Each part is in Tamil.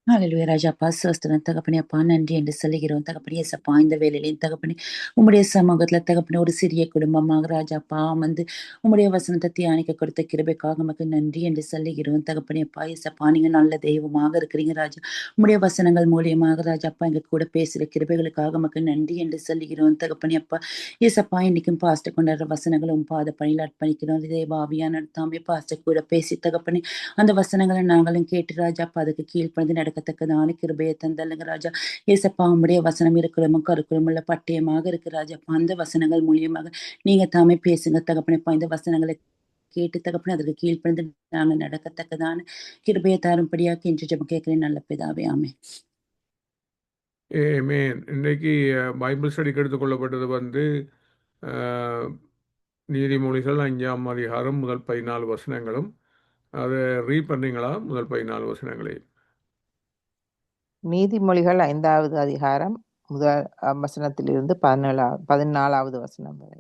ஹalleluya ராஜாப்பா ஸ்தோத்திரம் தகப்பனே அப்பா நன்றி என்று சொல்லுகிறோம் தகப்பனே ஏசப்பா இந்த வேலையிலையும் தகப்பனே உம்முடைய சமூகத்துல தகப்பனே ஒரு சிறிய குடும்பமாக ராஜாப்பா வந்து உம்முடைய வசனத்தை தியானிக்க கொடுத்த கிருபைக்காக உமக்கு நன்றி என்று சொல்லுகிறோம் தகப்பனே அப்பா ஏசப்பா நீங்க நல்ல தெய்வமாக இருக்கிறீங்க ராஜா உம்முடைய வசனங்கள் மூலியமாக ராஜாப்பா எங்க கூட பேசுற கிருபைகளுக்காக உமக்கு நன்றி என்று சொல்லுகிறோம் தகப்பனே அப்பா ஏசப்பா இன்னைக்கும் பாஸ்டர் கொண்டாடுற வசனங்களும் பாத பணியில் அர்ப்பணிக்கிறோம் இதே பாவியா நடத்தாமே பாஸ்டர் கூட பேசி தகப்பனே அந்த வசனங்களை நாங்களும் கேட்டு ராஜாப்பா அதுக்கு கீழ்ப்படிந்து நடக்கத்தக்கதான கிருபையை தந்தல்லுங்க ராஜா ஏசப்பா உம்முடைய வசனம் இருக்கிறமும் கருக்குறமும் உள்ள பட்டயமாக இருக்கு ராஜாப்பா அந்த வசனங்கள் மூலியமாக நீங்க தாமே பேசுங்க தகப்பனேப்பா இந்த வசனங்களை கேட்டு தகப்பனே அதற்கு கீழ்ப்படிந்து நாங்க நடக்கத்தக்கதான கிருபையை தாரும்படியா கென்று ஜெபம் கேட்கிறேன் நல்ல பிதாவே ஆமென். ஆமென். இன்றைக்கு பைபிள் ஸ்டடிக்கு எடுத்துக்கொள்ளப்பட்டது அஹ், நீதிமொழிகள் 5ஆம் அதிகாரம் முதல் 14 வசனங்களும். அதை ரீட் பண்ணீங்களா? முதல் 14 வசனங்களை. நீதிமொழிகள் 5வது அதிகாரம் முதல் வசனத்திலிருந்து 14வது வசனம் வரை.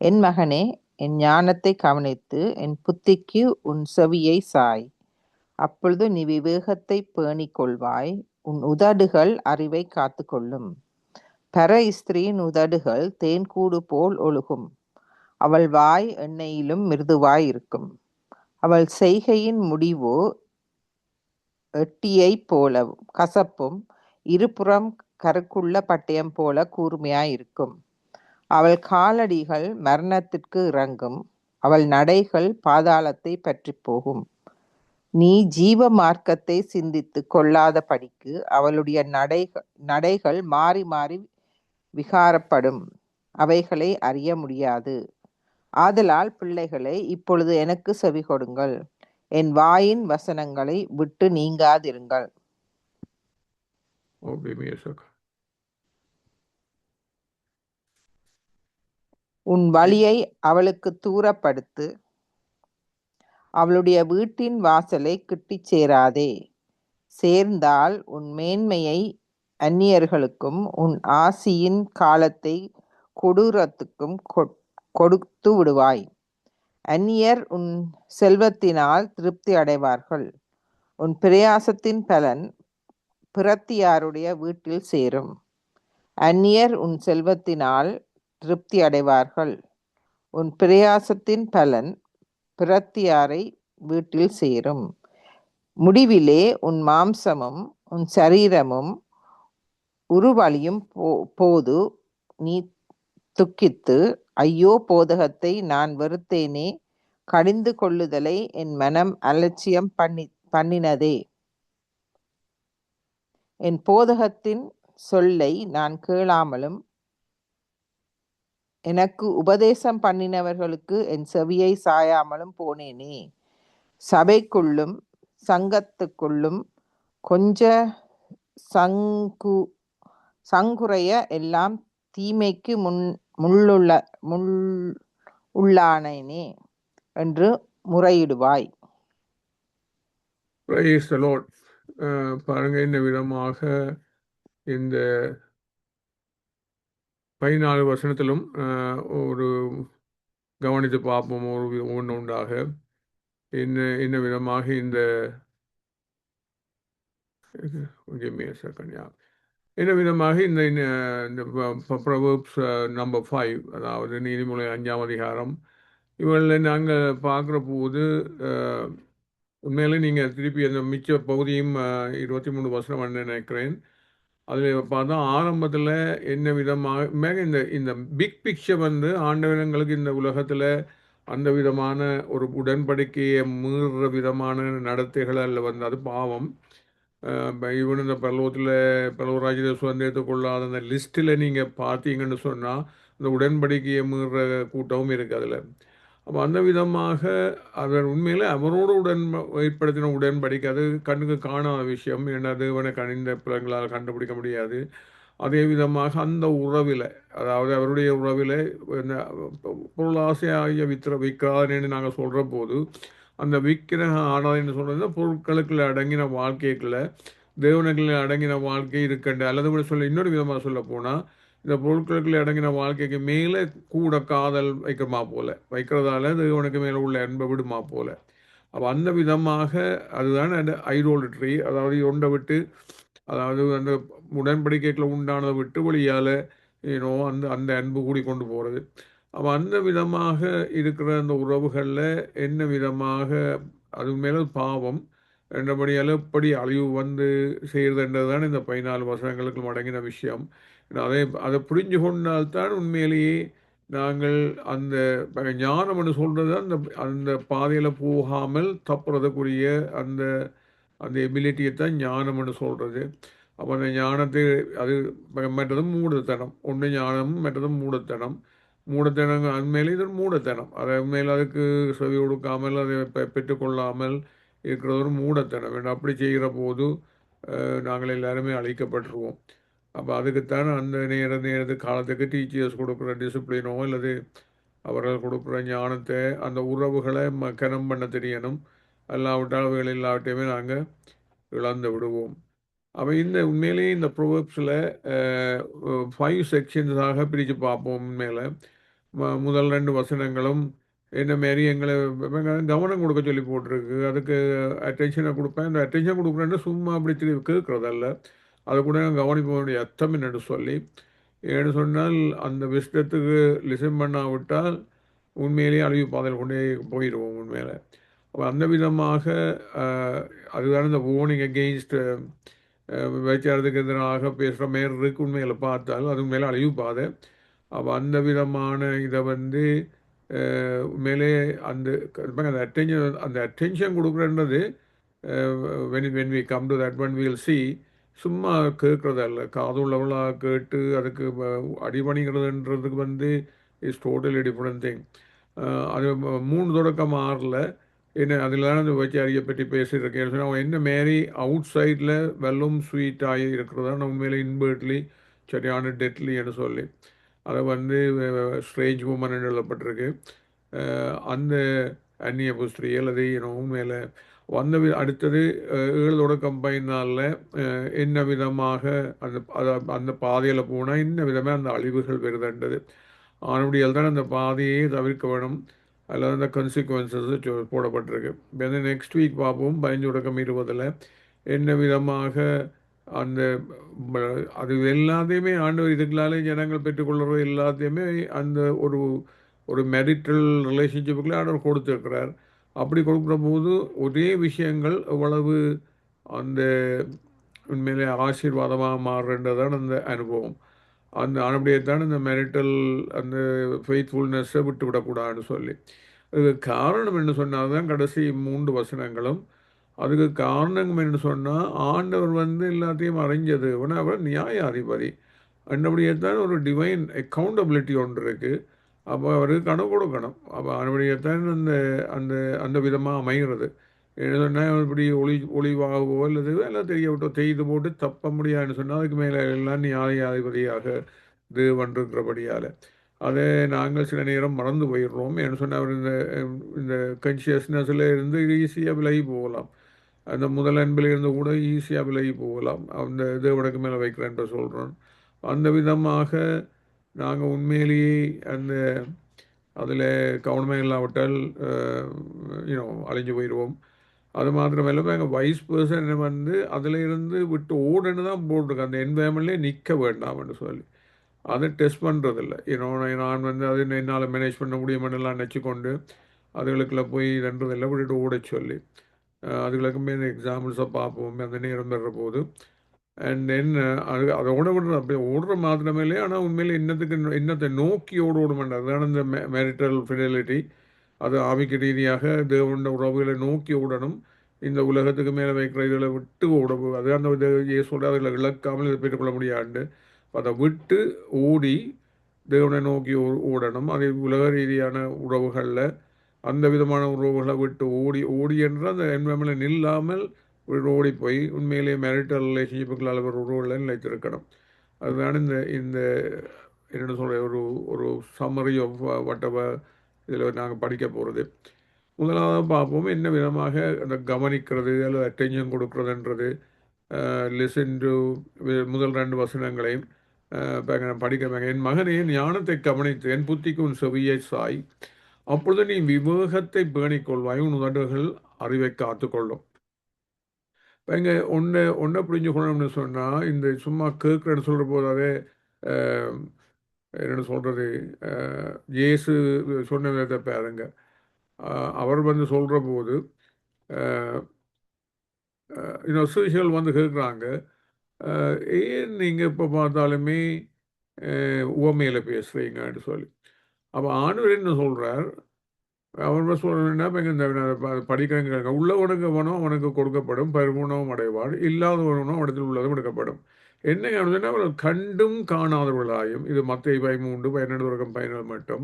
என் மகனே, என் ஞானத்தை கவனித்து என் புத்திக்கு உன் செவியை சாய். அப்பொழுது நீ விவேகத்தை பேணிக் கொள்வாய். உன் உதடுகள் அறிவை காத்து கொள்ளும். பர ஸ்திரீயின் உதடுகள் தேன்கூடு போல் ஒழுகும். அவள் வாய் எண்ணெயிலும் மிருதுவாய் இருக்கும். அவள் செய்கையின் முடிவோ எட்டியை போல கசப்பும் இருபுறம் கருக்குள்ள பட்டயம் போல கூர்மையாயிருக்கும். அவள் காலடிகள் மரணத்திற்கு இறங்கும். அவள் நடைகள் பாதாளத்தை பற்றி போகும். நீ ஜீவ மார்க்கத்தை சிந்தித்து கொள்ளாத படிக்கு அவளுடைய நடைகள் மாறி மாறி விகாரப்படும். அவைகளை அறிய முடியாது. ஆதலால் பிள்ளைகளை இப்பொழுது எனக்கு செவி கொடுங்கள். என் வாயின் வசனங்களை விட்டு நீங்காதிருங்கள். உன் வழியை அவளுக்கு தூரப்படுத்து. அவளுடைய வீட்டின் வாசலை கிட்டிச் சேராதே. சேர்ந்தால் உன் மேன்மையை அந்நியர்களுக்கும் உன் ஆசியின் காலத்தை கொடூரத்துக்கும் கொடுத்து விடுவாய். அந்நியர் உன் செல்வத்தினால் திருப்தி அடைவார்கள். உன் பிரயாசத்தின் பலன் பிரத்தியாருடைய வீட்டில் சேரும். அந்நியர் உன் செல்வத்தினால் திருப்தி அடைவார்கள். உன் பிரயாசத்தின் பலன் பிரத்தியாரை வீட்டில் சேரும். முடிவிலே உன் மாம்சமும் உன் சரீரமும் உருவழியும் போது நீ துக்கித்து, ஐயோ போதகத்தை நான் வெறுத்தேனே, கடிந்து கொள்ளுதலை என் மனம் அலட்சியம் பண்ணினதே. என் போதகத்தின் சொல்லை நான் கேளாமலும் எனக்கு உபதேசம் பண்ணினவர்களுக்கு என் செவியை சாயாமலும் போனேனே. சபைக்குள்ளும் சங்கத்துக்குள்ளும் கொஞ்ச சங்குறைய எல்லாம் தீமைக்கு உள்ளானேனே என்று முறையிடுவாய். பாருங்க, இந்த விதமாக இந்த 14 வசனத்திலும் ஒரு கவனித்து பார்ப்போம். ஒரு ஒன்று உண்டாக என்ன விதமாக இந்த என்ன விதமாக இந்த Proverbs நம்பர் 5, அதாவது நீதிமொழி 5ஆம் அதிகாரம், இவளில் நாங்கள் பார்க்குற போது உண்மையிலே நீங்கள் திருப்பி அந்த மிச்ச பகுதியும் 23 வசனம் நினைக்கிறேன். அதில் பார்த்தா ஆரம்பத்தில் என்ன விதமாக இந்த பிக் பிக்சர் ஆண்டவர்களுக்கு இந்த உலகத்தில் அந்த விதமான ஒரு உடன்படிக்கையை மீறுற விதமான நடத்தைகள் அதில் அது பாவம். இவன் இந்த பல்லவராஜ்யத்தை சுதந்திரத்தை கொள்ளாத அந்த லிஸ்ட்டில் நீங்கள் பார்த்தீங்கன்னு சொன்னால் இந்த உடன்படிக்கையை மீறுற கூட்டமும் இருக்குது அதில். அப்போ அந்த விதமாக அவர் உண்மையில் அவரோடு ஏற்படுத்தின உடன்படிக்கை அது கண்ணுக்கு காணாத விஷயம். ஏன்னா தேவனை கணிந்த பிள்ளைங்களால் கண்டுபிடிக்க முடியாது. அதே விதமாக அந்த உறவில், அதாவது அவருடைய உறவில் பொருளாசையாகிய விற்காதேன்னு நாங்கள் சொல்கிற போது அந்த விக்கிரக ஆடாதுன்னு சொல்கிறது பொருட்களுக்குள்ள அடங்கின வாழ்க்கைக்குள்ள தேவனுக்குள்ள அடங்கின வாழ்க்கை இருக்கண்டு. அல்லது கூட இன்னொரு விதமாக சொல்ல போனால் இந்த பொருட்களுக்குள்ள அடங்கின வாழ்க்கைக்கு மேலே கூட காதல் வைக்கிறதால தேவனுக்கு மேலே உள்ள அன்பை விடுமா போல. அப்போ அந்த விதமாக அதுதான் அந்த ஐரோலிட்ரி, அதாவது ஒன்றை விட்டு, அதாவது அந்த உடன்படிக்கைக்குள்ள உண்டானதை விட்டு வழியால் அந்த அந்த அன்பு கூடி கொண்டு போகிறது. அப்போ அந்த விதமாக இருக்கிற அந்த உறவுகளில் என்ன விதமாக அது மேலே பாவம் என்றபடியால் எப்படி அழிவு வந்து செய்கிறதுன்றது தான் இந்த 14 வசனங்களுக்கு அடங்கின விஷயம். அதை புரிஞ்சு கொண்டால்தான் உண்மையிலேயே நாங்கள் அந்த ஞானம் என்று சொல்கிறது அந்த அந்த பாதையில் போகாமல் தப்புறதுக்குரிய அந்த அந்த எபிலிட்டியை தான் ஞானம் என்று சொல்கிறது. அப்போ அந்த ஞானத்தை அது மற்றதும் மூடத்தனம், ஒன்று ஞானமும் மற்றதும் மூடத்தனம். மூடத்தனம் அதுமேலே இது மூடத்தனம், அதை மேலே அதுக்கு செவி கொடுக்காமல் அதை பெற்றுக்கொள்ளாமல் இருக்கிறது ஒரு மூடத்தனம். அப்படி செய்கிற போது நாங்கள் எல்லாருமே அழிக்கப்பட்டுருவோம். அப்போ அதுக்குத்தான் அந்த நேரத்து காலத்துக்கு டீச்சர்ஸ் கொடுக்குற டிசிப்ளினோ அல்லது அவர்கள் கொடுக்குற ஞானத்தை அந்த உறவுகளை கனம் பண்ண தெரியணும். அல்லாவிட்டால் அவைகள் எல்லாவற்றையுமே நாங்கள் இழந்து விடுவோம். அப்போ இந்த உண்மையிலேயே இந்த ப்ரோவர்ப்ஸில் 5 செக்ஷன்ஸாக பிரித்து பார்ப்போம். உண்மையில் முதல் 2 வசனங்களும் என்ன மாரி எங்களை கவனம் கொடுக்க சொல்லி போட்டிருக்கு. அதுக்கு அட்டென்ஷனை கொடுப்பேன். அந்த அட்டென்ஷன் கொடுக்குறேன்னு சும்மா அப்படி கேட்குறதல்ல, அதை கூட கவனிக்க வேண்டிய அர்த்தம் என்னென்னு சொல்லி, ஏன்னு சொன்னால் அந்த விஷயத்துக்கு லிசன் பண்ணாவிட்டால் உண்மையிலேயே அழிவு பாதையில் கொண்டே போயிடுவோம் உண்மையில். அப்போ அந்த விதமாக அதுதான் இந்த வார்னிங் அகெயின்ஸ்ட் விபச்சாரத்துக்கு எதிராக பேசுகிற மாரி இருக்கு உண்மையில் பார்த்தால், அது உண்மையில அழிவு பாதை. அப்போ அந்த விதமான இதை உண்மையிலே அந்த attention கொடுக்குறன்றது when we come to that one we'll see, சும்மா கேட்குறதல்ல, காதுள்ளவளாக கேட்டு அதுக்கு அடிபணிகிறதுன்றதுக்கு இஸ் டோட்டலி டிஃப்ரெண்ட் திங். அது 3 தொடக்கம் 6ல் என்ன அதில் அந்த விபச்சாரியை பற்றி பேசியிருக்கேன். அவன் என்ன மாரி அவுட் சைடில் வெல்லும் ஸ்வீட்டாகி இருக்கிறதா நான் உண்மையிலே இன்பர்ட்லி சரியான டெட்லின்னு சொல்லி அதை ஸ்ட்ரேஞ்ச் உமன் எழுதப்பட்டிருக்கு. அந்த அந்நிய புஸ்திரி அல்லது உண்மையில் அடுத்தது 7 தொடக்கம் 14 என்ன விதமாக அந்த பாதையில் போனால் என்ன விதமாக அந்த அழிவுகள் வருதுன்றது. ஆனபடியால் தான் அந்த பாதையே தவிர்க்க வேணும், அதில் அந்த கன்சிக்வன்சஸ் போடப்பட்டிருக்கு. இப்போ நெக்ஸ்ட் வீக் பார்ப்போம் 15 தொடக்கம் 20 என்ன விதமாக அந்த அது எல்லாத்தையுமே ஆண்டவர் இதுக்களாலே ஜனங்கள் பெற்றுக்கொள்கிறது எல்லாத்தையுமே அந்த ஒரு மேரிட்டல் ரிலேஷன்ஷிப்புக்குள்ளே ஆண்டவர் கொடுத்துருக்கிறார். அப்படி கொடுக்குற போது ஒரே விஷயங்கள் எவ்வளவு அந்த உண்மையிலே ஆசீர்வாதமாக மாறுறதான் அந்த அனுபவம். அந்த அப்படியேத்தான் இந்த மேரிட்டல் அந்த ஃபெய்த்ஃபுல்னஸை விட்டு விடக்கூடாதுன்னு சொல்லி, அதுக்கு காரணம் என்ன சொன்னால் தான் கடைசி 3 வசனங்களும். அதுக்கு காரணம் என்று சொன்னால் ஆண்டவர் எல்லாத்தையும் அறிஞ்சது, அவர் நியாயாதிபதி. அந்தபடியே தான் ஒரு டிவைன் அக்கௌண்டபிலிட்டி ஒன்று இருக்குது. அப்போ அவருக்கு கணக்கு கொடுக்கணும். அப்போ அதுபடியே தான் அந்த அந்த அந்த விதமாக அமைகிறது. என்ன சொன்னால் இப்படி ஒளிவாகவோ அல்லது எல்லாம் தெரிய விட்டோ செய்து போட்டு தப்ப முடியாதுன்னு சொன்னால் அதுக்கு மேலே எல்லாம் நியாயாதிபதியாக தேவன் இருக்கிறபடியால் அதை நாங்கள் சில நேரம் மறந்து போயிடுறோம். என்ன சொன்னால் அவர் இந்த கன்ஷியஸ்னஸில் இருந்து ஈஸியாக விலகி போகலாம். அந்த முதல் அன்பில் இருந்து கூட ஈஸியாக விலகி போகலாம். அந்த தேவனுக்கு மேலே வைக்கிறேன் சொல்கிறோம். அந்த விதமாக நாங்கள் உண்மையிலேயே அதில் கவனமாக இல்லாவிட்டால் அழிஞ்சு போயிடுவோம். அது மாத்திரமல்ல எங்கள் வைஸ் பர்சன் அதில் இருந்து விட்டு ஓடுன்னு தான் போட்டிருக்கு. அந்த என்வாயன்மெண்ட்லேயே நிற்க வேண்டாம்னு சொல்லி அதை டெஸ்ட் பண்ணுறதில்ல. நான் அது என்னால் மேனேஜ் பண்ண முடியுமென்னெல்லாம் நினச்சிக்கொண்டு அதுகளுக்குள்ள போய் ரெண்டுதில்லை விட்டுட்டு ஓட சொல்லி அதுகளுக்குமே இந்த எக்ஸாம்பிள்ஸை பார்ப்போம் அந்த நேரம் வர்ற போது. அண்ட் தென் அதோட விடுறது அப்படியே ஓடுற மாத்திரமே இல்லையா, ஆனால் உண்மையிலே என்னத்தை நோக்கி ஓடுமெண்ட் அதுதான் இந்த மேரிட்டல் ஃபிடலிட்டி. அது ஆவிக்கு ரீதியாக தேவனுடைய உறவுகளை நோக்கி ஓடணும். இந்த உலகத்துக்கு மேலே வைக்கிற இதில் விட்டு ஓடவும் அது அந்த இயேசுவோட அதில் இழக்காமல் இதை பெற்றுக்கொள்ள முடியாது. அதை விட்டு ஓடி தேவனை நோக்கி ஓடணும். அது உலக ரீதியான உறவுகளில் அந்த விதமான உறவுகளை விட்டு ஓடி என்ற அந்த என்வரன்மெண்ட்டில் நில்லாமல் ஓடி போய் உண்மையிலேயே மேரிட்டல் ரிலேஷன்ஷிப்புகளால் ஒரு உறவுகளை நிலைத்திருக்கணும். அதுதான் இந்த என்ன சொல்கிற ஒரு சம்மரி ஆஃப் வட்டவர் இதில் நாங்கள் படிக்க போகிறது. முதலாவது பார்ப்போம் என்ன விதமாக அந்த கவனிக்கிறது அல்லது அட்டென்ஷன் கொடுக்குறதுன்றது. லிசன் டு முதல் 2 வசனங்களையும் படிக்க. என் மகனே ஞானத்தை கவனித்து என் புத்திக்கு உன் செவியை சாய், அப்பொழுது நீ விவேகத்தை பேணிக்கொள்வாய், உன் உதடுகள் அறிவை காத்துக்கொள்ளும். இப்போ இங்கே ஒன்றை புரிஞ்சு கொள்ளணும்னு சொன்னால், இந்த சும்மா கேட்குறேன்னு சொல்கிற போது அதே என்னென்னு சொல்கிறது, இயேசு சொன்ன விதத்தை பாருங்க. அவர் வந்து சொல்கிற போது இன்னும் சுவிசேஷர்கள் வந்து கேட்குறாங்க, ஏன் நீங்கள் இப்போ பார்த்தாலுமே உவமையில் பேசுகிறீங்கன்னு சொல்லி. அப்போ ஆண்டவர் என்ன சொல்கிறார், அவர் சொல்கிறேன்னா இப்போ இந்த படிக்கிறவங்க உள்ளவனுக்கு வேணும் அவனுக்கு கொடுக்கப்படும், பரிபூர்ணமும் அடைவாள், இல்லாதவனும் இடத்தில் உள்ளதும் எடுக்கப்படும். என்ன சொன்னால், அவர்கள் கண்டும் காணாதவர்களாயும், இது மத்திய 13, 12 17 மட்டும்,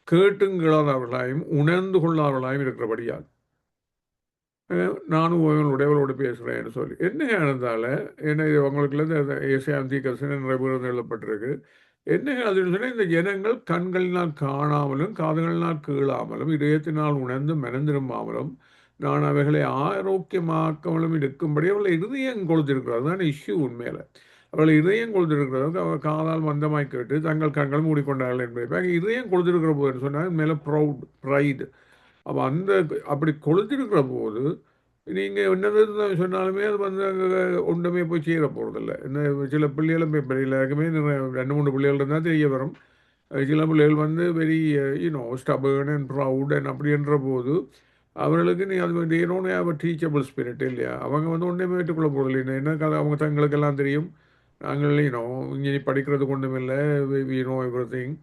கேட்டும் கேளாதவர்களாயும் உணர்ந்து கொள்ளாதவர்களாயும் இருக்கிறபடியால் நானும் உடையவளோடு பேசுகிறேன்னு சொல்லி. என்ன ஆனதால என்ன இது உங்களுக்குள்ள ஏசாயாம் தீர்க்கதரிசனம் நிறைவேறும் எழுதப்பட்டிருக்கு. என்ன அதுன்னு சொன்னால், இந்த ஜனங்கள் கண்களினால் காணாமலும் காதுகளினால் கேளாமலும் இதயத்தினால் உணர்ந்து மனந்திரும்பாமலும் நான் அவைகளை ஆரோக்கியமாக்காமலும் இருக்கும்படி அவர்களை இதயம் கொளுத்திருக்கிறது தான் இஷ்யூ. உண்மையில் அவர்களை இதயம் கொளுத்திருக்கிறது, அவர் காதால் மந்தமாய் கேட்டு தங்கள் கண்கள் மூடிக்கொண்டார்கள் என்பதை இதயம் கொளுத்திருக்கிற போதுன்னு சொன்னால் மேலே ப்ரைடு. அப்போ அப்படி கொளுத்திருக்கிற போது நீங்கள் என்னது சொன்னாலுமே அது வந்து அங்கே ஒன்றுமே போய் சேர போகிறதில்ல. என்ன சில பிள்ளைகளும் இப்போ எல்லாருக்குமே 2-3 பிள்ளைகள் இருந்தால் தெரிய வரும். சில பிள்ளைகள் வந்து very stubborn and proud and அப்படின்ற போது அவர்களுக்கு நீ அது டேனோன்னு ஹேவ் டீச்சபிள் ஸ்பிரிட் இல்லையா. அவங்க வந்து ஒன்றுமே ஏற்றுக்கொள்ள போகிறதில்லை. என்ன கதை அவங்க தங்களுக்கெல்லாம் தெரியும், நாங்கள் இங்கே படிக்கிறது கொண்டும் இல்லை, எவ்ரி திங்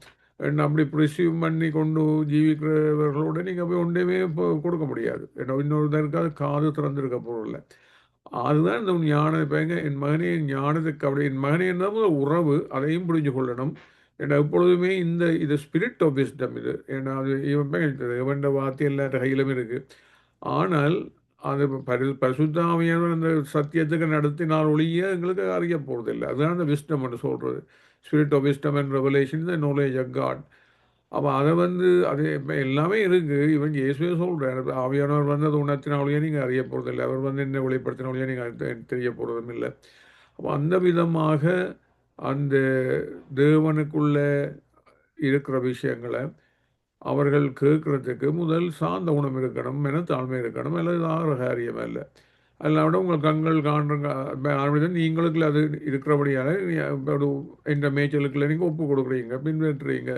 அப்படி ப்ரிசீவ் பண்ணி கொண்டு ஜீவிக்கிறவர்களோட நீங்கள் போய் ஒன்றுமே கொடுக்க முடியாது. ஏன்னா இன்னொருத்தருக்காவது காது திறந்திருக்க போகிறதில்ல. அதுதான் இந்த ஞானம். இப்போ என் மகனே ஞானத்துக்கு அப்படி என் மகனே இருந்தால் உறவு அதையும் புரிஞ்சு கொள்ளணும். ஏன்னா எப்பொழுதுமே இது ஸ்பிரிட் ஆஃப் விஸ்டம் இது. ஏன்னா அது இவன் வார்த்தை எல்லா கையிலும் இருக்குது. ஆனால் அது பரிசுத்தாவியான அந்த சத்தியத்துக்கு நடத்தினால் ஒழிய எங்களுக்கு அறிய போகிறதில்லை. அதுதான் அந்த விஸ்டம் என்று சொல்கிறது. Spirit of wisdom and revelation, the knowledge of God. அப்போ அதை வந்து அது இப்போ எல்லாமே இருக்குது. இவன் இயேசுவே சொல்கிறார், ஆவியானவர் வந்து அது உணர்த்தினாலேயே நீங்கள் அறிய போகிறதில்லை, அவர் வந்து என்ன வெளிப்படுத்தினாலேயே நீங்கள் தெரிய போகிறதும் இல்லை. அப்போ அந்த விதமாக அந்த தேவனுக்குள்ள இருக்கிற விஷயங்களை அவர்கள் கேட்குறதுக்கு முதல் சார்ந்த குணம் இருக்கணும், மனத்தாழ்மை இருக்கணும், அல்லது ஆகிற காரியம் இல்லை. அதில் விட உங்கள் கண்கள் காண்ற நீங்களுக்குள்ள அது இருக்கிறபடியால் எந்த மேய்ச்சலுக்குள்ள நீங்கள் ஒப்பு கொடுக்குறீங்க, பின்பற்றுறீங்க.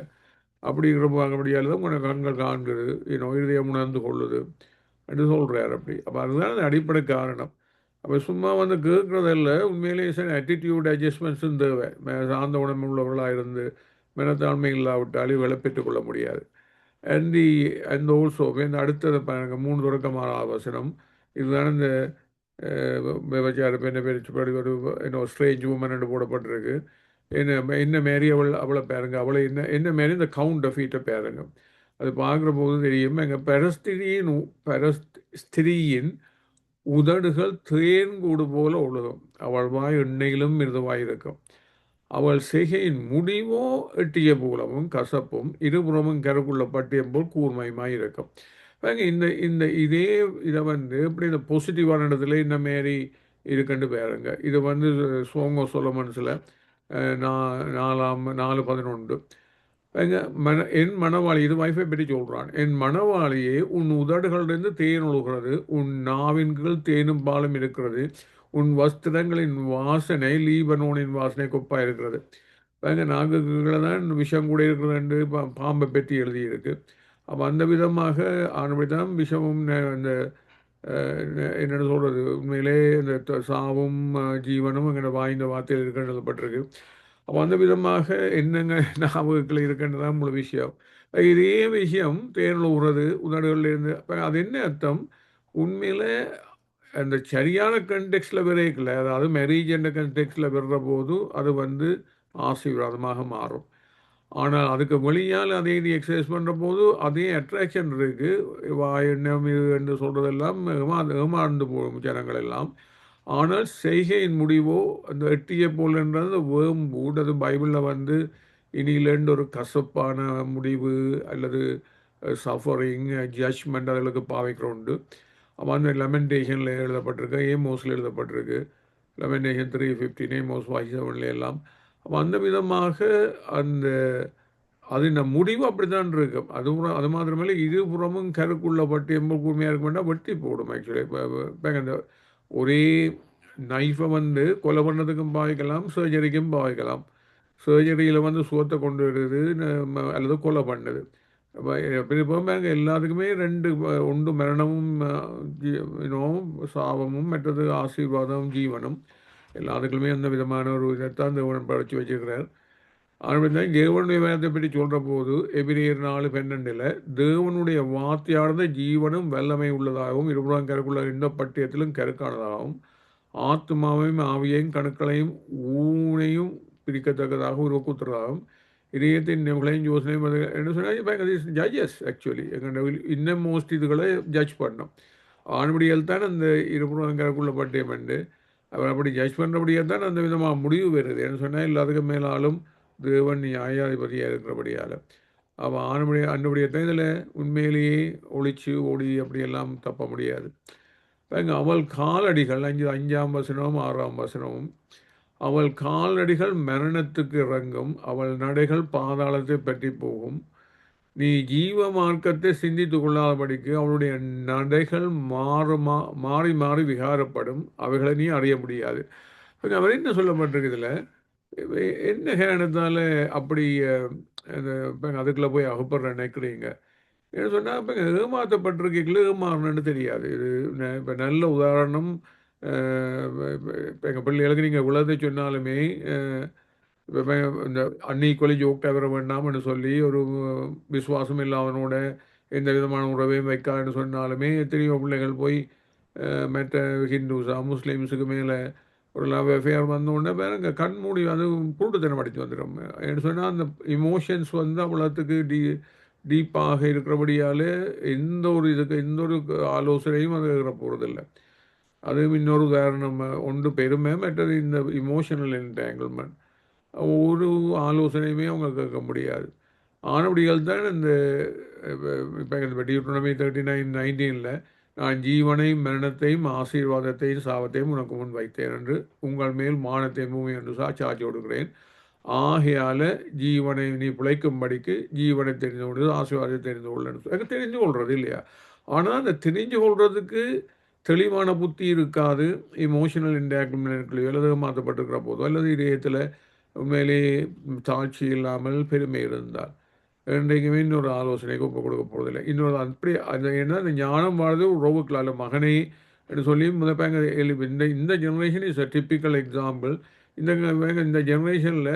அப்படிங்கிறபடியால் தான் உங்கள் கண்கள் காண்கிறது, இதயம் உணர்ந்து கொள்ளுது என்று சொல்கிறார். அப்படி அப்போ அதுதான் அந்த அடிப்படை காரணம். அப்போ சும்மா வந்து கேட்குறதில்ல, உண்மையிலேயே சார் ஆட்டிடியூட் அட்ஜஸ்ட்மெண்ட்ஸும் தேவை. சார்ந்த உணர்வு உள்ளவர்களாக இருந்து மனத்தாழ்மை இல்லாவிட்டால் இவளை பெற்றுக்கொள்ள முடியாது. அண்ட் ஆல்சோ இந்த அடுத்தது பாருங்க 3 தொடக்கமான வசனம். இதுதான் இந்த விபச்சாரம் என்ன பேச்சு ஒரு ஸ்ட்ரேஞ்ச் உமன் என்று போடப்பட்டிருக்கு. என்ன மாரி அவளை பாருங்க, அவளை என்ன மாரி இந்த கவுண்ட் ஆஃப் ஃபீட்டை பாருங்க. அது பார்க்குற போது தெரியும், எங்கள் பரஸ்திரியின் உதடுகள் தேன்கூடு போல ஒழுகும், அவள் வாய் எண்ணெயிலும் மிருதுவாய் இருக்கும், அவள் செய்கையின் முடிவோ எட்டிய போலவும் கசப்பும் இருபுறமும் கருக்குள்ள பட்டியம் போல் கூர்மையுமாய் இருக்கும். இதே இதை வந்து எப்படி இந்த பாசிட்டிவான இடத்துல இந்த மாரி இருக்குன்னு பாருங்க. இது வந்து Song of Solomonஸில் 4:11 என் மணவாளி, இது வைஃபை பற்றி சொல்கிறான், என் மணவாளியே உன் உதடுகளிலிருந்து தேன் ஒழுகிறது, உன் நாவின் கீழ் தேனும் பாலும் இருக்கிறது, உன் வஸ்திரங்களின் வாசனை லீபனோனின் வாசனை கொப்பாக இருக்கிறது. நாக்குகளை தான் விஷம் கூட இருக்கிறது என்று பாம்பை பற்றி எழுதியிருக்கு. அப்போ அந்த விதமாக ஆனபடிதான் விஷமும் இந்த என்னென்னு சொல்கிறது, உண்மையிலே இந்த சாவும் ஜீவனும் எங்களோட வாய்ந்த வார்த்தையில் இருக்குன்னு எழுதப்பட்டிருக்கு. அப்போ அந்த விதமாக என்னங்க நாவுகளில் இருக்குன்றதான் முழு விஷயம். இதே விஷயம் தேனில் ஊறுறது உதடுகளிலிருந்து. அது என்ன அர்த்தம்? உண்மையில் அந்த சரியான கண்டெக்ஸ்டில் விரைக்கல, அதாவது மேரேஜ் என்ற கண்டெக்ஸ்டில் விடுற போது அது வந்து ஆசீர்வாதமாக மாறும். ஆனால் அதுக்கு வெளியால் அதே இது எக்ஸசைஸ் பண்ணுற போது அதே அட்ராக்ஷன் இருக்குது. எண்ணம் இது என்று சொல்கிறதெல்லாம் ஏமாந்து போகும் ஜனங்கள் எல்லாம். ஆனால் செய்கையின் முடிவோ அந்த எட்டிய போல்ன்றது வேம்பூட். அது பைபிளில் வந்து இனியிலேருந்து ஒரு கசப்பான முடிவு அல்லது சஃபரிங் ஜட்ஜ்மெண்ட் அதுகளுக்கு பாவிக்கிறோண்டு. அப்போ அந்த லெமெண்டேஷனில் எழுதப்பட்டிருக்கு, ஏமோஸில் எழுதப்பட்டிருக்கு, லெமெண்டேஷன் 3:15, ஏமோஸ் 5:7 எல்லாம். அப்போ அந்த விதமாக அது இந்த முடிவு அப்படித்தான் இருக்கும். அது மாத்திரமல்ல இருபுறமும் கருக்குள்ள பட்டு எம்பல் கூர்மையாக இருக்க வேண்டாம் வெட்டி போடும். ஆக்சுவலி இப்போ இந்த ஒரே நைஃபை வந்து கொலை பண்ணதுக்கும் பாவிக்கலாம், சர்ஜரிக்கும் பாவிக்கலாம். சர்ஜரியில் வந்து சுகத்தை கொண்டு வருது அல்லது கொலை பண்ணுது. இப்போ எல்லாத்துக்குமே ரெண்டு ஒன்று மரணமும் சாபமும், மற்றது ஆசீர்வாதம் ஜீவனும். எல்லாத்துக்குமே அந்த விதமான ஒரு இதைத்தான் தேவன் படைச்சு வச்சிருக்கிறார். ஆனால் தேவனுடைய வேதத்தை பற்றி சொல்கிற போது எபிரேயர் 4:12 தேவனுடைய வார்த்தையானது ஜீவனும் வல்லமை உள்ளதாகவும் இருபுறம் கருக்குள்ள இந்த பட்டியத்திலும் கருக்கானதாகவும் ஆத்மாவையும் ஆவியையும் கணுக்களையும் ஊனையும் பிரிக்கத்தக்கதாக உருவக்குத்துறதாகவும் இதயத்தின் நிமிகளையும் யோசனையும் என்ன சொன்னால் ஜட்ஜஸ் ஆக்சுவலி எங்கள் இன்னும் மோஸ்ட் இதுகளை ஜட்ஜ் பண்ணோம். ஆணுபடியால் தான் அந்த இருபுறம் கருக்குள்ள பட்டியம் என்று அவர் அப்படி ஜட்ஜ் பண்ணுறபடியாக தான் அந்த விதமாக முடிவு வருது. என்ன சொன்னால் எல்லாத்துக்கும் மேலாலும் தேவன் நியாயாதிபதியாக இருக்கிறபடியால் அவன் அன்னுபடியத்தான் இதில் உண்மையிலேயே ஒளிச்சு ஓடி அப்படியெல்லாம் தப்ப முடியாது. அவள் காலடிகள் 5ஆம் வசனமும் 6ஆம் வசனமும் அவள் காலடிகள் மரணத்துக்கு இறங்கும், அவள் நடைகள் பாதாளத்தை பற்றி போகும். நீ ஜீவ மார்க்கத்தை சிந்தித்து கொள்ளாதபடிக்கு அவளுடைய நடைகள் மாறி மாறி விகாரப்படும், அவைகளை நீ அறிய முடியாது. அவர் என்ன சொல்லப்பட்டிருக்குதுல என்ன காரணத்தால் அப்படி அதுக்குள்ளே போய் அகப்படுற நினைக்கிறீங்க என்ன சொன்னால் இப்போ ஏமாற்றப்பட்டிருக்கீங்களோ ஏமாறணுன்னு தெரியாது. இது இப்போ நல்ல உதாரணம். இப்போ எங்கள் பிள்ளைகளுக்கு நீங்கள் உலகத்தை சொன்னாலுமே இப்போ இந்த அன்ஈக்குவலி ஜோக் தவிர வேண்டாம்னு சொல்லி ஒரு விசுவாசம் இல்லாதவனோட எந்த விதமான உறவையும் வைக்காதுன்னு சொன்னாலுமே எத்தனையோ பிள்ளைகள் போய் மற்ற ஹிந்துஸா முஸ்லீம்ஸுக்கு மேலே ஒரு லவ் அஃபேர் வந்தோடனே வேறுங்க கண் மூடி அது புருட்டுத்தனம் அடித்து வந்துடும். என்ன சொன்னால் அந்த இமோஷன்ஸ் வந்து அவ்வளோத்துக்கு டீப்பாக இருக்கிறபடியால் எந்த ஒரு ஆலோசனையும் அது போகிறதில்லை. அதுவும் இன்னொரு உதாரணம் ஒன்று பெருமை, மற்றது இந்த இமோஷனல் என்டேங்கிள்மெண்ட். ஒரு ஆலோசனையுமே அவங்க கேட்க முடியாது. ஆனபடியால் தான் இந்த இப்போ டியூட்டனமி 39:19 நான் ஜீவனையும் மரணத்தையும் ஆசீர்வாதத்தையும் சாபத்தையும் உனக்கு முன் வைத்தேன் என்று உங்கள் மேல் மானத்தையும் பூமி என்று சாட்சி கொடுக்கிறேன். ஆகையால் ஜீவனை நீ பிழைக்கும்படிக்கு ஜீவனை தெரிந்து கொள்வது ஆசீர்வாதத்தை தெரிந்து கொள்ளு தெரிஞ்சு கொள்வது இல்லையா. ஆனால் அந்த தெரிஞ்சு கொள்றதுக்கு தெளிவான புத்தி இருக்காது. இமோஷனல் இன்டாக்மெண்ட் எழுத மாற்றப்பட்டிருக்கிற போதோ அல்லது இதயத்தில் உண்மையிலேயே சாட்சி இல்லாமல் பெருமை இருந்தால் இன்றைக்குமே இன்னொரு ஆலோசனைக்கு ஒப்பு கொடுக்க போவதில்லை. இன்னொரு அப்படி அந்த என்ன அந்த ஞானம் வாழ்றது ரோவுக்களால் மகனை என்று சொல்லி முதப்பாங்க இந்த generation is a typical example. இந்த ஜெனரேஷனில்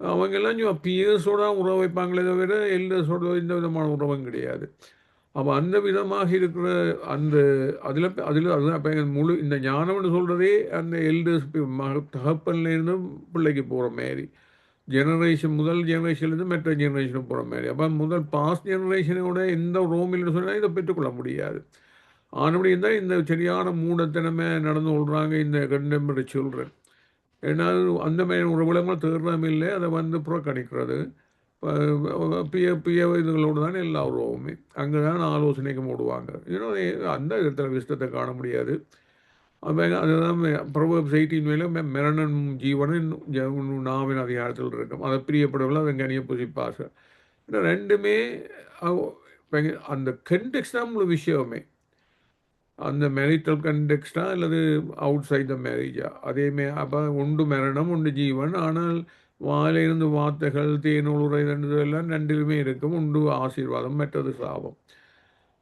அவங்கெல்லாம் பிஎஸோட உறவு வைப்பாங்களே தவிர எல்டர்ஸோட இந்த விதமான உறவும் கிடையாது. அப்போ அந்த விதமாக இருக்கிற அந்த அதில் அதுதான் முழு இந்த ஞானம்னு சொல்கிறதே அந்த எல்டர்ஸ் தகப்பன்லேருந்து பிள்ளைக்கு போகிற மாரி முதல் ஜெனரேஷன்லேருந்து மற்ற ஜெனரேஷனுக்கு போகிற மாதிரி. அப்போ முதல் பாஸ்ட் ஜெனரேஷனோட எந்த ரோமில்னு சொன்னால் இதை பெற்றுக்கொள்ள முடியாது. ஆனபடி இருந்தால் இந்த சரியான மூடத்தனமே நடந்து கொள்கிறாங்க இந்த கண்டெம்பரரி சில்ட்ரன். ஏன்னா அந்த மாதிரி உறவுலங்கள் தேர்றதும் இல்லை, அதை வந்து புறக்கணிக்கிறது. பிய இதுகளோடு தான் எல்லா உறவுமே அங்கே தான் ஆலோசனைக்கு மூடுவாங்க. அந்த இடத்துல விஷ்டத்தை காண முடியாது. அதுதான் ப்ரோவர்ப்ஸ் 18 மரணம் ஜீவனும் நாவின் அதிகாரத்தில் இருக்கும். அதை பிரியப்படவில்லை, அதை கனிய புசிப்பாச. ரெண்டுமே அந்த கண்டெக்ஸ்ட் தான் உங்களுக்கு விஷயமே. அந்த மேரிட்டல் கண்டெக்ஸ்டா அல்லது அவுட் சைட் த மேரேஜா அதேமே. அப்போ ஒன்று மரணம் ஒன்று ஜீவன். ஆனால் வாயிலிருந்து வார்த்தைகள் தேனூரை எல்லாம் ரெண்டிலுமே இருக்கும். ஒன்று ஆசீர்வாதம் மற்றது சாபம்.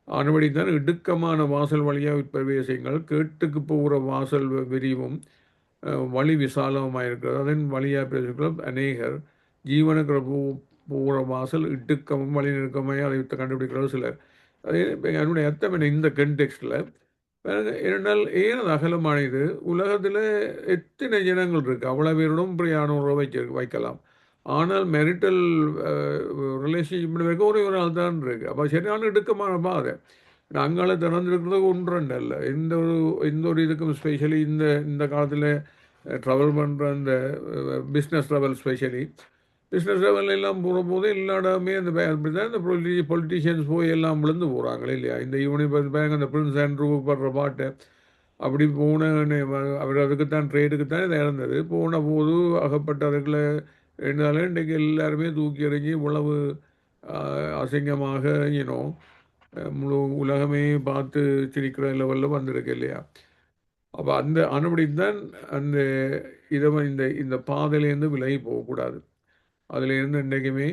ஆனபடி தான் இடுக்கமான வாசல் வழியாக பிரவேசிங்கள், கேட்டுக்கு போகிற வாசல் விரிவும் வழி விசாலமாக இருக்கிறது, அதன் வழியாக பிரவேசிக்கலாம் அநேகர். ஜீவனுக்கு போகிற வாசல் இடுக்கமும் வழி நெருக்கமாக அதை கண்டுபிடிக்கிறது சிலர். அதே என்னுடைய அர்த்தம் என்ன இந்த கண்டெக்ஸ்டில் இரண்டால் ஏன் அது அகலமானது. உலகத்தில் எத்தனை ஜனங்கள் இருக்குது, அவ்வளோ பேருடன் பிரியான உறவை வைக்கலாம். ஆனால் மெரிட்டல் ரிலேஷன்ஷிப் வரைக்கும் ஒரே ஒரு ஆள் தான் இருக்குது. அப்போ சரியான இடுக்கமான பாதை. அங்கால திறந்துருக்கிறது ஒன்றண்டு அல்ல. எந்த ஒரு இதுக்கும் ஸ்பெஷலி இந்த காலத்தில் ட்ராவல் பண்ணுற அந்த business travel specially business travel எல்லாம் போகிற போது எல்லா இடமே அந்த அப்படி தான் இந்த பொலிட்டீஷியன்ஸ் போய் எல்லாம் விழுந்து போகிறாங்களே இல்லையா. இந்த ஈவனிங் பேங்க் அந்த பிரின்ஸ் ஆண்ட்ரூ படுற பாட்டை அப்படி போன அவர் அதுக்குத்தான் ட்ரேடுக்குத்தான் இதை இறந்தது. போன போது அகப்பட்ட அதுக்குள்ள இருந்தாலும் இன்றைக்கு எல்லாருமே தூக்கி எறிஞ்சி இவ்வளவு அசிங்கமாக யூனோ முழு உலகமே பார்த்து சிரிக்கிற லெவலில் வந்திருக்கு இல்லையா? அப்போ அந்த அனுபடி தான் அந்த இந்த பாதையிலேருந்து விலகி போகக்கூடாது. அதுலேருந்து என்றைக்குமே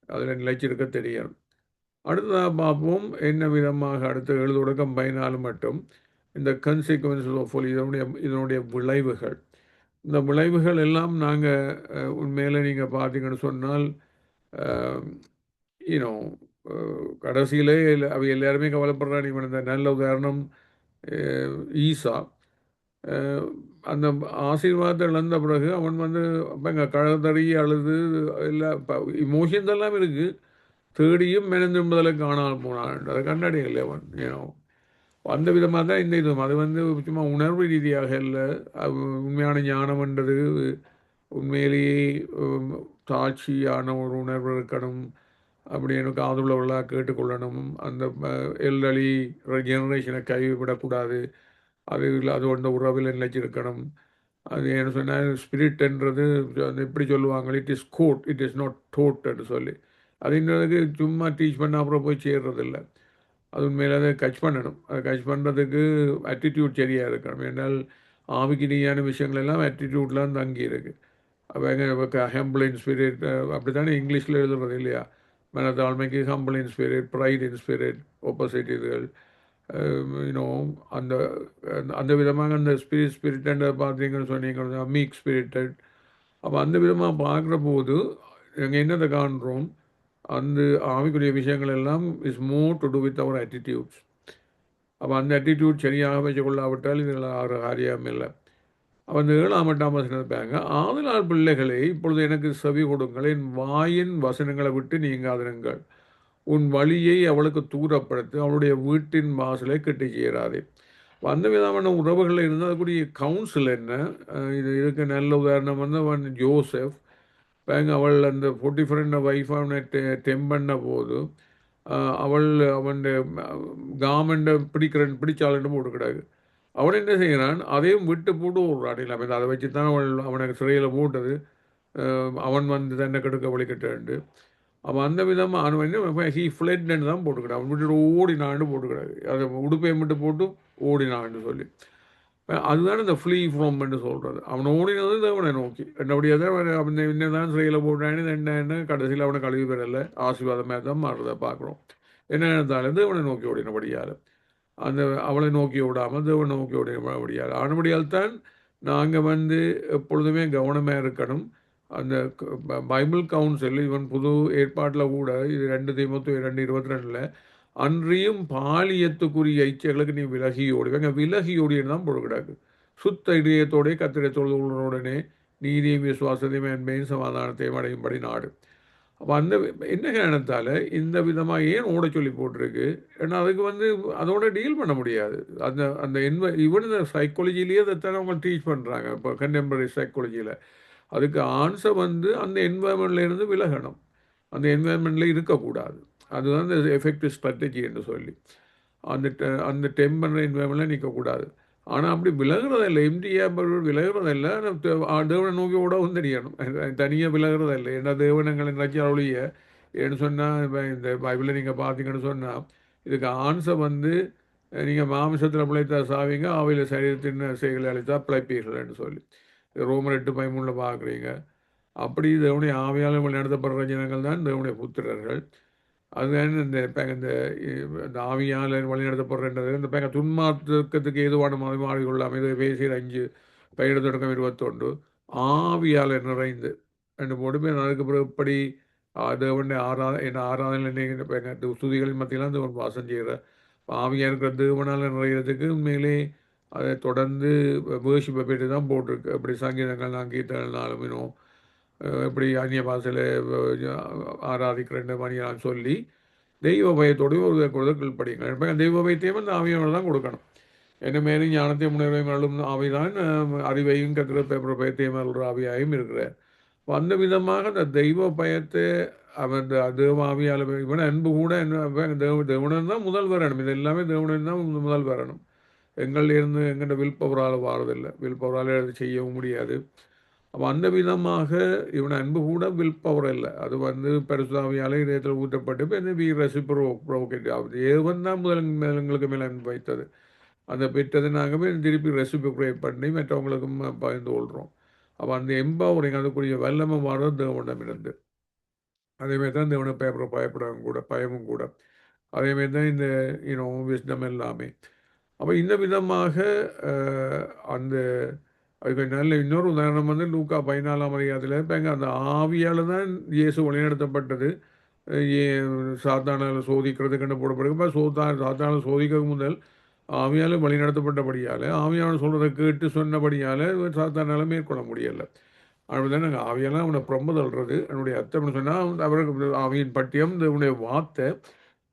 அதில் நிலைச்சிருக்க தெரியும். அடுத்ததாக பார்ப்போம் என்ன விதமாக அடுத்த 7 தொடக்கம் 14 மட்டும் இந்த கன்சிக்வன்சஸ் ஆஃப் இதனுடைய விளைவுகள். இந்த விளைவுகள் எல்லாம் நாங்கள் உண்மையில் நீங்கள் பார்த்தீங்கன்னு சொன்னால் யூனோ கடைசியிலே அவை எல்லாருமே கவலைப்படுறான். இவன் இந்த நல்ல உதாரணம் ஈசா அந்த ஆசீர்வாதத்தை இழந்த பிறகு அவன் வந்து அப்போ கழுதறி அழுது எல்லா இமோஷன்ஸ் எல்லாம் இருக்குது. தேடியும் மெனந்திரும்பதில் காணாமல் போனான். அதை கண்டாடியல அவன் ஏனோ அந்த விதமாக தான் இந்த இதுவும் அது வந்து சும்மா உணர்வு ரீதியாக இல்லை. உண்மையான ஞானம்ன்றது உண்மையிலேயே தாட்சியான ஒரு உணர்வு இருக்கணும். அப்படி எனக்கு காதுள்ளவர்களாக கேட்டுக்கொள்ளணும். அந்த எல்டர்லி ஜெனரேஷனை கைவிடக்கூடாது. அது அந்த உறவில் நிலைச்சிருக்கணும். அது என்ன சொன்னால் ஸ்பிரிட்ன்றது எப்படி சொல்லுவாங்க, it is good, it is not டோட்ன்னு சொல்லி அதுன்றதுக்கு சும்மா டீச் பண்ண அப்புறம் போய் சேர்றதில்ல. அது உண்மையில் அதை கட்ச் பண்ணணும். அதை கட்ச் பண்ணுறதுக்கு ஆட்டிடியூட் சரியாக இருக்கணும். ஏன்னால் ஆவிக்கு நீயான விஷயங்கள் எல்லாம் ஆட்டிடியூட்லாம் தங்கி இருக்கு. அவங்க ஹம்பிள் ஸ்பிரிட் அப்படி தானே இங்கிலீஷில் எழுதுறது இல்லையா? மனத்தாழ்மைக்கு humble spirit, pride spirit, opposite இதுகள் யூனோ அந்த அந்த விதமாக அந்த ஸ்பிரிட்டை பார்த்தீங்கன்னு சொன்னீங்க மீக் ஸ்பிரிட்டட். அப்போ அந்த விதமாக பார்க்குற போது நாங்கள் என்னதை காண்றோம், அந்த ஆவிக்குரிய விஷயங்கள் எல்லாம் is more to do with our attitudes. அப்போ அந்த ஆட்டிடியூட் சரியாக வச்சுக்கொள்ளாவிட்டால் இதில் ஆறு காரியம் இல்லை. அப்போ அந்த 7ஆம் 8ஆம் வசனம் இருப்பாங்க, ஆதலால் பிள்ளைகளை இப்பொழுது எனக்கு செவி கொடுங்கள், என் வாயின் வசனங்களை விட்டு நீங்காதிருங்கள், உன் வழியை அவளுக்கு தூரப்படுத்து, அவளுடைய வீட்டின் வாசலை கட்டி செய்யறாதே. அந்த விதமான உறவுகளில் இருந்து அதுக்குரிய கவுன்சில் என்ன? இதுக்கு நல்ல உதாரணம் வந்து அவன் ஜோசப் பேங்க அவள் அந்த 40 வைஃப் அவனை டெம் பண்ண போது அவன் காமெண்ட்டை பிடிச்சாலுன்னு போட்டுக்கிடாது. அவன் என்ன செய்கிறான், அதையும் விட்டு போட்டு விடுறான். இல்லாமல் அதை வச்சு தான் அவனுக்கு சிறையில் போட்டது. அவன் வந்து தன்னை கெடுக்க வழிகட்டு அவன் அந்த விதமாக அவன் ஹீ ஃப்ளட்னு தான் போட்டுக்கிட்டான். அவன் விட்டு ஓடினான்னு போட்டுக்கிடாது. அதை உடுப்பையை மட்டும் போட்டு ஓடினான்னு சொல்லி அதுதான் இந்த ஃப்ளீ ஃப்ரோம்னு சொல்கிறது. அவன் ஓடினது தேவனை நோக்கி. என்னபடியாக அவன் என்னதான் சிறையில் போட்டான்னு என்ன கடைசியில் அவனை கழுவி பெறலை, ஆசீர்வாதமாக தான் மாறுறதை பார்க்குறோம். என்ன இருந்தாலும் தேவனை நோக்கி ஓடினபடியால் அந்த அவளை நோக்கி விடாமல் தேவனை நோக்கி ஓடினபடியால் ஆனபடியால் தான் நாங்கள் வந்து எப்பொழுதுமே கவனமாக இருக்கணும். அந்த பைபிள் கவுன்சில் இவன் புது ஏற்பாட்டில் கூட இது 2 தீமோத்தேயு 2:22 அன்றியும் பாலியத்துக்குரிய இச்சைகளுக்கு நீ விலகி ஓடிவாங்க. விலகி ஓடின்னு தான் போடக்கூடாது. சுத்த இதயத்தோடைய கத்திரை தொழுதுடனே நீதியும் விசுவாசத்தையும் அன்பையும் சமாதானத்தையும் அடையும்படி நாடு. அப்போ அந்த என்ன காரணத்தால் இந்த விதமாக ஏன் ஓட சொல்லி போட்டிருக்கு? ஏன்னா அதுக்கு வந்து அதோட டீல் பண்ண முடியாது. அந்த ஈவன் இந்த சைக்காலஜிலேயே அதைத்தானே அவங்க டீச் பண்ணுறாங்க. இப்போ கண்டெம்பரரி சைக்காலஜியில் அதுக்கு ஆன்சர் வந்து அந்த என்வாயர்மெண்ட்லேருந்து விலகணும், அந்த என்வாயர்மெண்ட்டில் இருக்கக்கூடாது. அதுதான் இந்த எஃபெக்டிவ் ஸ்ட்ராட்டஜி என்று சொல்லி அந்த டெம்பரரி என்வாயர்மெண்ட்டில் நிற்கக்கூடாது. ஆனால் அப்படி விலகிறதில்லை, விலகிறதில்ல. தேவனை நோக்கி ஓடவும் தெரியணும், தனியாக விலகிறதில்லை. ஏன்னா தேவனங்களை நினைச்சி அவளிய ஏன்னு சொன்னால் இந்த பைபிளில் நீங்கள் பார்த்தீங்கன்னு சொன்னால் இதுக்கு ஆன்சர் வந்து நீங்கள் மாமிசத்தில் பிழைத்தா சாவீங்க, அவையில் சரீரத்தின் செய்களை அழைத்தா பிழைப்பீர்கள்னு சொல்லி ரோமர் 8:13 பார்க்குறீங்க. அப்படி தேவனுடைய ஆவியால் வழிநடத்தப்படுற ஜனங்கள் தான் தேவனுடைய புத்திரர்கள். அதுதான் இந்த ஆவியால் வழிநடத்தப்படுறது. இந்த பேங்க துன்மார்க்கத்துக்கு ஏதுவான மதமாறி கொள்ளாமல் இதை பேசிய 5 பயிர் தொடக்கம் 21 ஆவியால் நிறைந்து ரெண்டு போட்டு அதுக்கு பிறகு எப்படி தேவனுடைய ஆராதனை ஸ்துதிகளின் மத்தியெல்லாம் தேவன் வாசம் செய்கிற ஆவியாக இருக்கிற தேவனால் நிறைகிறதுக்கு உண்மையிலே அதை தொடர்ந்து வேர்ஷிப்பை பெற்று தான் போட்டிருக்கு. அப்படி சங்கீதங்கள்லாம் கீர்த்தனாலும் இன்னும் எப்படி அந்நிய பாசையில் ஆராதிக்கிறேன் மணியெல்லாம் சொல்லி தெய்வ பயத்தோடு ஒரு கொடுக்கல் படிங்க. தெய்வ பயத்தையும் அந்த ஆவியோடு தான் கொடுக்கணும். என்ன மாரி ஞானத்தையும் உணர்வையும் அருளும் ஆவிதான் அறிவையும் கற்கிற பேப்பர் பயத்தையும் அருள்ற ஆவியாயும் இருக்கிறார். அந்த விதமாக அந்த தெய்வ பயத்தை அவன் தேவ ஆவியால் இவன் அன்பு கூட தேவனன் தான் முதல் வரணும். இது எல்லாமே தேவனன் தான் முதல் வரணும். எங்கள்லேருந்து எங்கள்கிட்ட வில் பவரால் வாரதில்லை. வில் பவரால் செய்யவும் முடியாது. அப்போ அந்த விதமாக இவன் அன்பு கூட வில் பவர் இல்லை. அது வந்து பரிசுத்தாவியாலே இதயத்தில் ஊற்றப்பட்டு இப்போ வி ரெசிப்ரோகேட் ஆகுது. ஏவன் தான் எங்களுக்கு மேலே அன்பு வைத்தது. அதை பெற்றது நாங்கள் போய் திருப்பி ரெசிப்ரோகேட் பண்ணி மற்றவங்களுக்கும் பகிர்ந்து கொள்கிறோம். அப்போ அந்த எம்பவரிங் அதுக்குரிய வல்லமை வர்றது தேவனிடம் இருந்து. அதேமாதிரி தான் தேவனை பயப்படவும் கூட பயமும் கூட. அதேமாதிரி தான் இந்த விஸ்டம் எல்லாமே. அப்போ இந்த விதமாக அந்த அதுக்கு நல்ல இன்னொரு உதாரணம் வந்து லூக்கா 14ஆம் அதிகாரத்தில் இருப்பாங்க. அந்த ஆவியால் தான் இயேசு வழிநடத்தப்பட்டது. சாத்தானால் சோதிக்கிறதுக்கு போடப்படுங்க. சாத்தானால் சோதிக்க முதல் ஆவியால் வழிநடத்தப்பட்டபடியால் ஆவியான சொல்கிறத கேட்டு சொன்னபடியால் சாத்தானால் மேற்கொள்ள முடியலை. அப்படிதான் நாங்கள் ஆவியெல்லாம் அவனை பிரம்ப தள்ளுறது. என்னுடைய அர்த்தம்னு சொன்னால் அவருக்கு ஆவியின் பட்டியம் இவனுடைய வார்த்தை.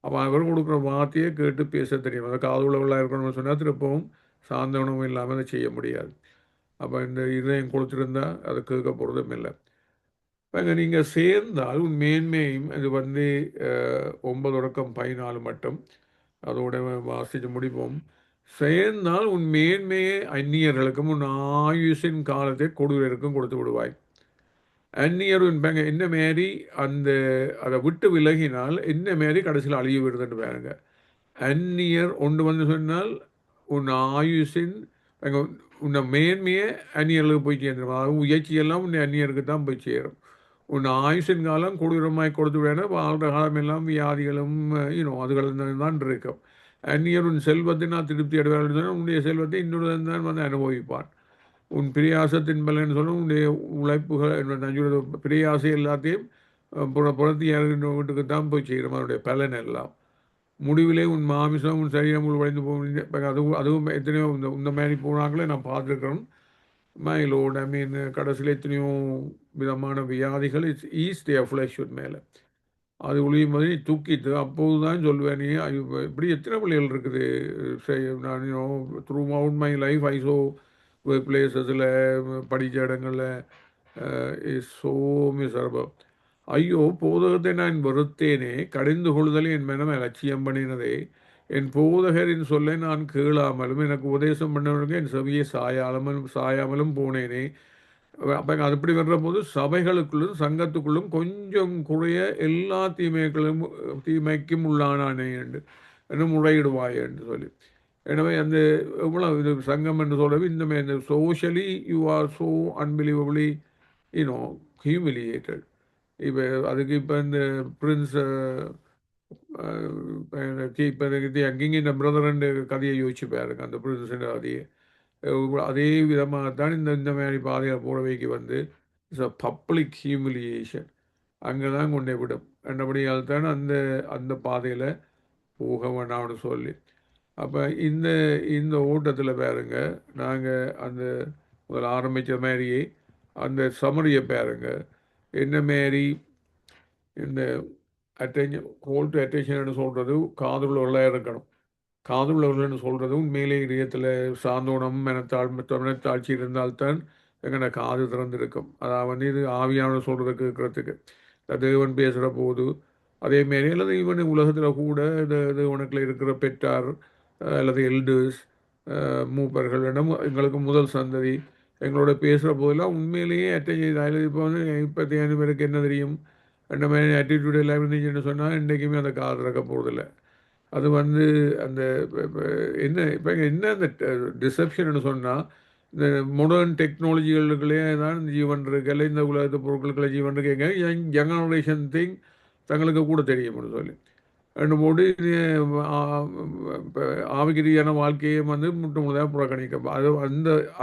அவன் அவர் கொடுக்குற வார்த்தையை கேட்டு பேச தெரியும். அதை காதுள்ளவர்களாக இருக்கணும்னு சொன்னால் திருப்பவும் சார்ந்த உணவும் இல்லாமல் அதை செய்ய முடியாது. அப்போ இந்த இதயம் கொடுத்துருந்தா அதை கேட்க போகிறதும் இல்லை. இப்போ நீங்கள் சேர்ந்தால் உன் மேன்மையும் இது வந்து 9-14 மட்டும் அதோட வாசித்து முடிப்போம். சேர்ந்தால் உன் மேன்மையை அந்நியர்களுக்கும் உன் ஆயுசின் காலத்தை கொடுவருக்கும் கொடுத்து விடுவாய். அந்நியரும் என்ன மாரி அந்த அதை விட்டு விலகினால் என்ன மாரி கடைசியில் அழிய விடுதுன்னு பாருங்க. அந்நியர் ஒன்று வந்து சொன்னால் உன் ஆயுசின் உன்னை மேன்மையை அந்நியர்களுக்கு போய் சேர்ந்துடும். அதாவது உயர்ச்சியெல்லாம் உன்னை அந்நியருக்கு தான் போய் சேரும். உன் ஆயுசின் காலம் கொடூரமாய் கொடுத்து விட வாழ்கிற காலம் எல்லாம் வியாதிகளும் அதுகள் தான் இருக்கும். அந்நியர் உன் செல்வத்தை நான் திருப்தி அடைவார்கள் சொன்னால் உன்னுடைய செல்வத்தை இன்னொரு தான் வந்து அனுபவிப்பான். உன் பிரியாசத்தின் பலன் சொல்ல உன்னுடைய உழைப்புகள் பிரியாசை எல்லாத்தையும் புறத்தியார் வீட்டுக்கு தான் போய் செய்கிறோம். அதனுடைய பலன் எல்லாம் முடிவிலே உன் மாமிசம் உன் சரீரம் உழைந்து போகும். அதுவும் எத்தனையோ இந்த மாதிரி போனாங்களே நான் பார்த்துருக்கிறோம். மைலோட் கடைசியில் எத்தனையோ விதமான வியாதிகள் ஈஸ் தேர் ஃப்ளஷ் மேலே அது ஒளியும் போது நீ தூக்கிட்டு அப்போது தான் சொல்லுவேன். நீ இப்படி எத்தனை பிள்ளைகள் இருக்குது. நான் throughout my life I so பிளேசஸில் படித்த இடங்களில் இஸ் ஸோ மிசரபிள். ஐயோ போதகத்தை நான் வெறுத்தேனே, கடிந்து கொள்ளுதலை என் மனம் அலட்சியம் பண்ணினதே, என் போதகரின் சொல்லை நான் கேளாமலும் எனக்கு உபதேசம் பண்ணவனுக்கு என் செவியை சாயாமலும் போனேனே. அப்போ அது இப்படி வர்ற போது சபைகளுக்குள்ளும் சங்கத்துக்குள்ளும் கொஞ்சம் குறைய எல்லா தீமைக்கும் உள்ளானானே என்று முறையிடுவாய் என்று சொல்லி. எனவே அந்த எவ்வளோ இது சங்கம் என்று சொல்லவே இந்த socially you are so unbelievably humiliated. இப்போ அதுக்கு இப்போ இந்த பிரின்ஸ் இப்போ கிங்கின் பிரதரண்டு கதையை யோசிச்சு பாருங்க. அந்த பிரின்ஸுன்ற கதையை அதே விதமாகத்தான் இந்த மாதிரி பாதையை போறவைக்கு வந்து இட்ஸ் அ பப்ளிக் ஹியூமிலியேஷன் அங்கே தான் கொண்டே விடும். என்றபடியால் தான் அந்த பாதையில் போக வேண்டாம்னு சொல்லி. அப்போ இந்த ஓட்டத்தில் பாருங்க, நாங்கள் அந்த முதல்ல ஆரம்பித்த மாதிரியே அந்த சமரியை பாருங்க. என்ன மாரி இந்த கோல் டு அட்டென்ஷன் சொல்கிறது காதுள்ளவர்களாக இருக்கணும். காதுள்ளவர்கள்னு சொல்கிறது உண்மையிலே இதயத்தில் சாந்தோணம் மனத்தாட்சி இருந்தால்தான் எங்களோட காது திறந்திருக்கும். அதாவது இது ஆவியான சொல்கிறத கேட்கறதுக்கு தேவன் பேசுகிற போது அதேமாரி அல்லது இவன் உலகத்தில் கூட தேவனுக்குள்ள இருக்கிற பெற்றார் அல்லது எல்டர்ஸ் மூப்பர்கள் எங்களுக்கு முதல் சந்ததி எங்களோட பேசுகிற போதெல்லாம் உண்மையிலேயே அட்டென்ட் செய்தால் இப்போ வந்து 35 பேருக்கு என்ன தெரியும் அந்த மாதிரி ஆட்டிடியூட் எல்லாம் இருந்துச்சுன்னு சொன்னால் இன்றைக்குமே அந்த காது திறக்க போகிறதில்ல. அது வந்து அந்த இப்போ என்ன அந்த டிசப்ஷன்னு சொன்னால் இந்த மாடர்ன் டெக்னாலஜிகளுக்குள்ளே தான் ஜீவன் இருக்குல்ல, இந்த உலகத்து பொருட்களுக்குள்ள ஜீவன் இருக்குங்க யங் ஜெனரேஷன் திங் தங்களுக்கு கூட தெரியும்னு சொல்லி ரெண்டு போட்டு ஆவிகிரியான வாழ்க்கையை வந்து முழுதாக புறக்கணிக்கும். அது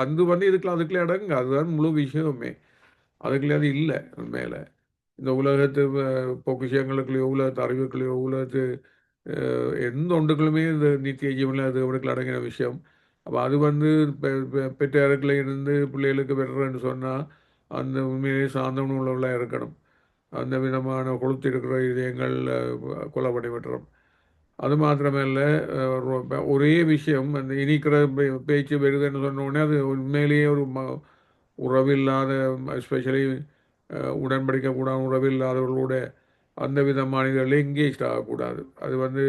அந்த வந்து அதுக்குள்ளே அடங்குங்க. அதுதான் முழு விஷயமே. அதுக்குள்ளே அது இல்லை. மேலே இந்த உலகத்து பொக்கிஷங்களுக்குள்ளேயோ உலகத்து அறிவுக்குள்ளேயோ உலகத்து எந்த ஒன்றுகளுமே இந்த நித்திய ஜீவனில் அது அவனுக்கு அடங்கின விஷயம். அப்போ அது வந்து பெற்றாருக்குள்ள இருந்து பிள்ளைகளுக்கு பெறுறேன்னு சொன்னால் அந்த உண்மையிலே சார்ந்த உள்ளவர்களாக இருக்கணும். அந்த விதமான கொளுத்து இருக்கிற இதயங்கள் கொலைப்படி விட்டுறோம். அது மாத்திரமல்ல ஒரே விஷயம் அந்த இனிக்கிற பேச்சு வருதுன்னு சொன்னோடனே அது உண்மையிலேயே ஒரு உறவில்லாத எஸ்பெஷலி உடன்படிக்கக்கூடாத உறவில்லாதவர்களோட அந்த விதமான இதில் எங்கேஜ் ஆகக்கூடாது. அது வந்து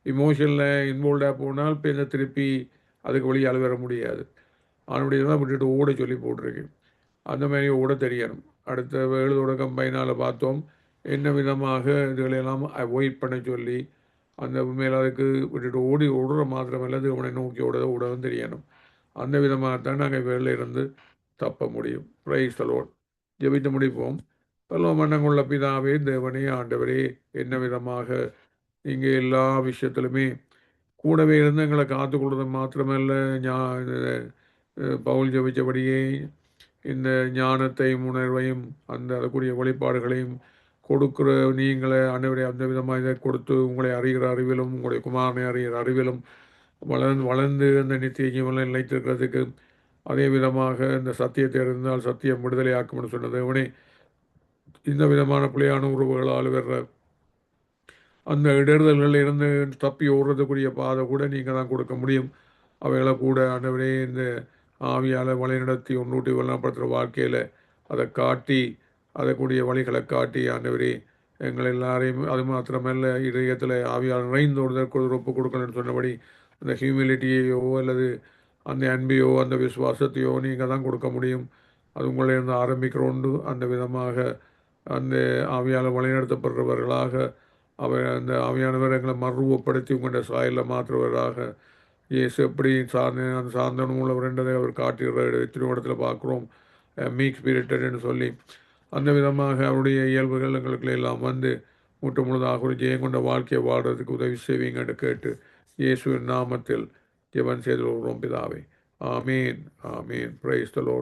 இமோஷனில் இன்வால்வ்டாக போனால் திருப்பி அதுக்கு வழியால் வர முடியாது. அவனுடைய தான் விட்டுட்டு ஓட சொல்லி போட்டிருக்கு. அந்த மாதிரி ஓட தெரியணும். அடுத்த 7 தொடக்கம் 14 பார்த்தோம் என்ன விதமாக இதுகளெல்லாம் அவாய்ட் பண்ண சொல்லி அந்த மேலே அதுக்கு விட்டுட்டு ஓடுற மாத்திரமல்ல தேவனை நோக்கி ஓடவும் தெரியணும். அந்த விதமாகத்தான் நாங்கள் வேலையில இருந்து தப்ப முடியும். Praise the Lord. ஜெபித்து முடிப்போம். பரலோகமண்டலமுள்ள பிதாவே, தேவனே, ஆண்டவரே, என்ன விதமாக இங்கே எல்லா விஷயத்திலுமே கூடவே இருந்து எங்களை காத்துக்கொள்வது மாத்திரமல்ல, பவுல் ஜெபிச்சபடியே இந்த ஞானத்தையும் உணர்வையும் அதுக்குரிய வெளிப்பாடுகளையும் கொடுக்கிற நீங்களே ஆண்டவரே அந்த விதமாக இதை கொடுத்து உங்களை அறிகிற அறிவிலும் உங்களுடைய குமாரனை அறிகிற அறிவிலும் வளர்ந்து அந்த நித்திய ஜீவனில் நிலைத்திருக்கிறதுக்கு அதே விதமாக இந்த சத்தியத்தை அறிந்தால் சத்தியம் விடுதலையாக்கும்னு சொன்ன தேவனே, இந்த விதமான பிள்ளையான உறவுகளால் வர்ற அந்த இடர்தல்களில் இருந்து தப்பி ஓடுறதுக்குரிய பாதை கூட நீங்கள் தான் கொடுக்க முடியும். அவைகளை கூட ஆண்டவரே இந்த ஆவியால் வழிநடத்தி ஒன்றூட்டி வல்லப்படுத்துகிற வாழ்க்கையில் அதை காட்டி அதற்குரிய வழிகளை காட்டி ஆண்டவரே எங்கள் எல்லாரையும் அது மாத்திரமல்ல இதயத்தில் ஆவியால் நிறைந்தோடுதற்கு ஒப்பு கொடுக்கணும்னு சொன்னபடி அந்த ஹியூமிலிட்டியையோ அல்லது அந்த அன்பையோ அந்த விசுவாசத்தையோ நீங்கள் தான் கொடுக்க முடியும். அது உங்களை இருந்து ஆரம்பிக்கிறோண்டு அந்த விதமாக அந்த ஆவியால் வழிநடத்தப்படுறவர்களாக அந்த ஆவியானவர் எங்களை மறுரூபப்படுத்தி உங்களுடைய சாயலில் மாற்றுவதாக இயேசு எப்படி அந்த சாந்தனும் உள்ளவர்ன்றதை அவர் காட்டுகிற எத்தனையோ இடத்துல பார்க்குறோம். மீக் ஸ்பிரிட்டட்னு சொல்லி அந்த விதமாக அவருடைய இயல்புகள் எங்களுக்கு எல்லாம் வந்து முற்று முழுதாக ஒரு ஜெயம் கொண்ட வாழ்க்கையை வாழ்றதுக்கு உதவி செய்வீங்கன்னு கேட்டு இயேசுவின் நாமத்தில் ஜெபம் செய்து வருகிறோம் பிதாவே. ஆமீன். ஆமீன். Praise the Lord.